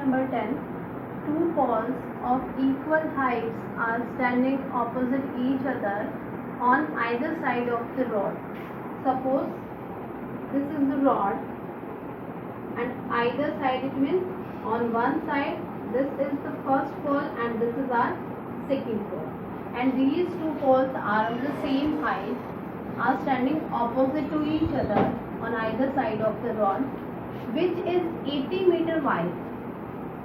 number 10. Two poles of equal heights are standing opposite each other on either side of the rod. Suppose this is the rod and either side, it means on one side this is the first pole and this is our second pole, and these two poles are of the same height, are standing opposite to each other on either side of the rod, which is 80 meter wide.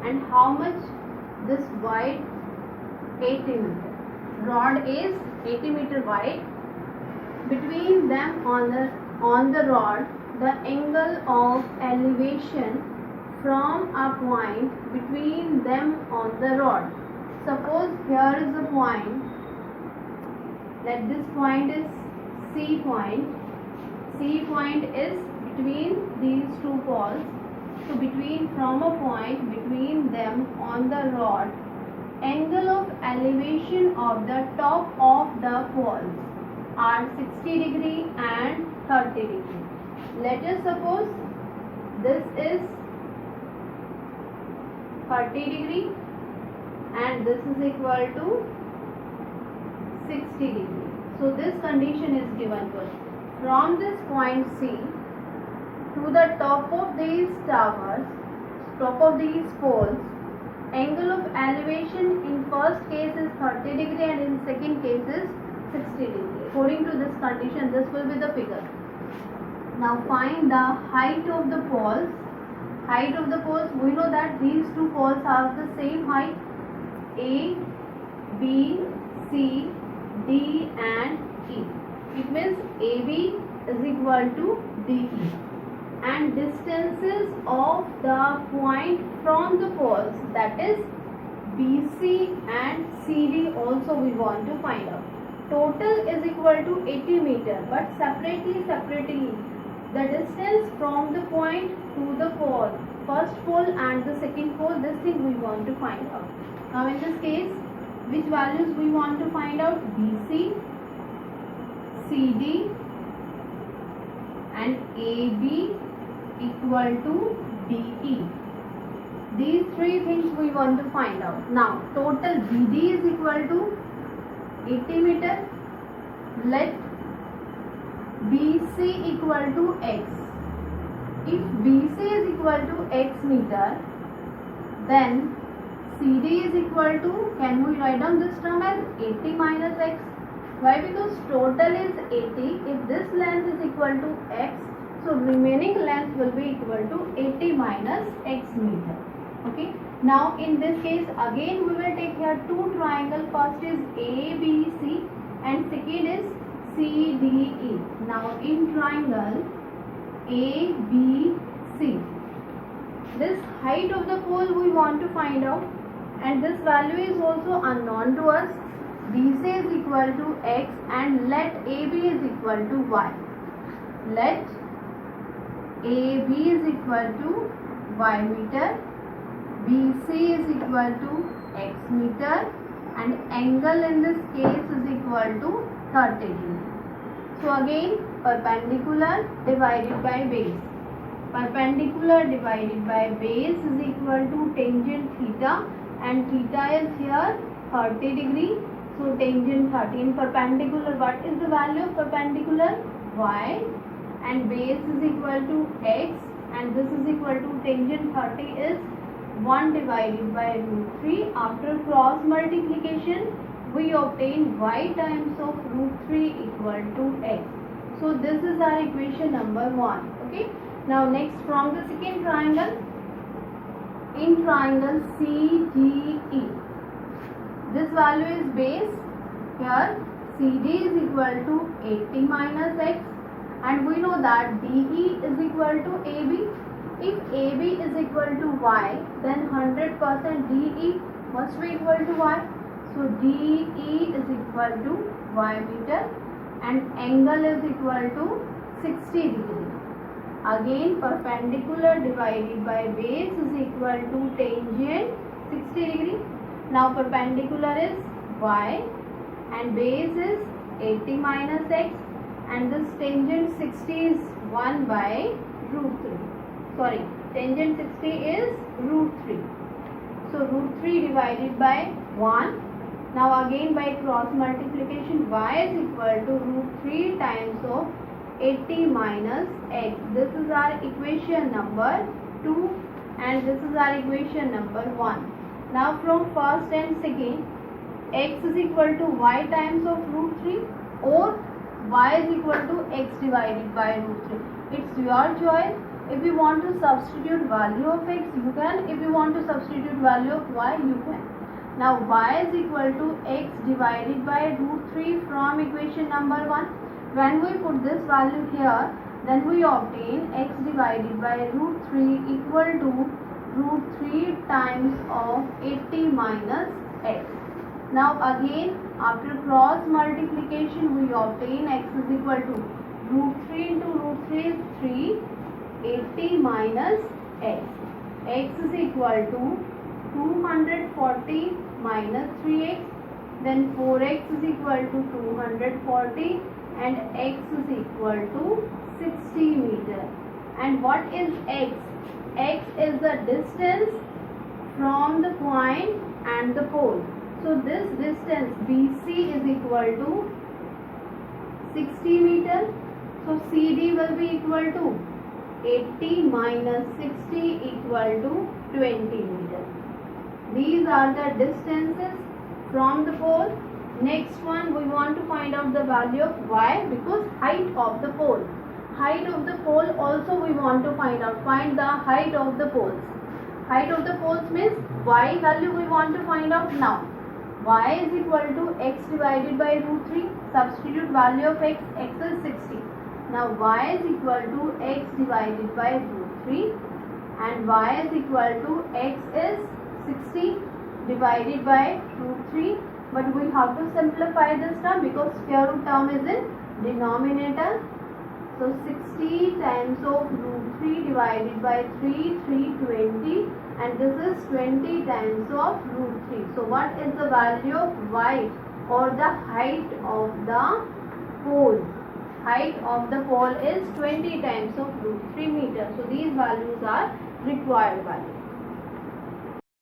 And how much this wide? 80 meter. Rod is 80 meter wide. Between them on the rod, the angle of elevation from a point between them on the rod. Suppose here is a point. Let this point is C point. C point is between these two poles. So from a point between them on the rod, angle of elevation of the top of the poles are 60 degree and 30 degree. Let us suppose this is 30 degree and this is equal to 60 degree. So this condition is given to us. From this point C to the top of these towers, top of these poles, angle of elevation in first case is 30 degree and in second case is 60 degree. According to this condition, this will be the figure. Now find the height of the poles. Height of the poles, we know that these two poles are the same height, A, B, C, D and E. It means AB is equal to DE. And distances of the point from the poles, that is BC and CD, also we want to find out. Total is equal to 80 meter, but separately the distance from the point to the pole, first pole and the second pole, this thing we want to find out. Now in this case, which values we want to find out? BC, CD and AB equal to DE. These three things we want to find out. Now total BD is equal to 80 meter. Let BC equal to X. If BC is equal to X meter, then CD is equal to, can we write down this term as 80 minus X? Why? Because total is 80. If this length is equal to X, so remaining length will be equal to 80 minus X meter. Okay. Now in this case, again we will take here two triangles. First is ABC and second is CDE. Now in triangle ABC, this height of the pole we want to find out, and this value is also unknown to us. BC is equal to X and let AB is equal to Y. Let AB is equal to Y meter, BC is equal to X meter, and angle in this case is equal to 30 degree. So again, perpendicular divided by base. Perpendicular divided by base is equal to tangent theta, and theta is here 30 degree. So tangent 30. In perpendicular, what is the value of perpendicular? Y, and base is equal to X, and this is equal to tangent 30 is 1 divided by root 3. After cross multiplication, we obtain y times of root 3 equal to X. So this is our equation number 1. Okay. Now next, from the second triangle, in triangle CDE, this value is base. Here CD is equal to 80 minus X, and we know that DE is equal to AB. If AB is equal to Y, then 100% DE must be equal to Y. So DE is equal to Y meter and angle is equal to 60 degree. Again, perpendicular divided by base is equal to tangent 60 degree. Now perpendicular is Y and base is 80 minus X, and this tangent 60 is 1 by root 3. Sorry, tangent 60 is root 3. So root 3 divided by 1. Now again by cross multiplication, y is equal to root 3 times of 80 minus x. This is our equation number 2 and this is our equation number 1. Now from first and second, x is equal to y times of root 3 or y is equal to x divided by root 3. It's your choice. If you want to substitute value of x, you can. If you want to substitute value of y, you can. Now y is equal to x divided by root 3 from equation number 1. When we put this value here, then we obtain x divided by root 3 equal to root 3 times of 80 minus x. Now again after cross multiplication we obtain x is equal to root 3 into root 3 is 3, 80 minus x. X is equal to 240 minus 3x, then 4x is equal to 240 and x is equal to 60 meter. And what is x? X is the distance from the point and the pole. So this distance BC is equal to 60 meter. So CD will be equal to 80 minus 60 equal to 20 meter. These are the distances from the pole. Next one, we want to find out the value of y because height of the pole. Height of the pole also we want to find out. Find the height of the poles. Height of the poles means y value we want to find out now. Y is equal to x divided by root 3. Substitute value of x. X is 60. Now y is equal to x divided by root 3 and y is equal to x is 60 divided by root 3. But we have to simplify this term because square root term is in denominator. So 60 times of root 3 divided by 3, 320 and this is 20 times of root 3. So what is the value of y or the height of the pole? Height of the pole is 20 times of root 3 meter. So these values are required values.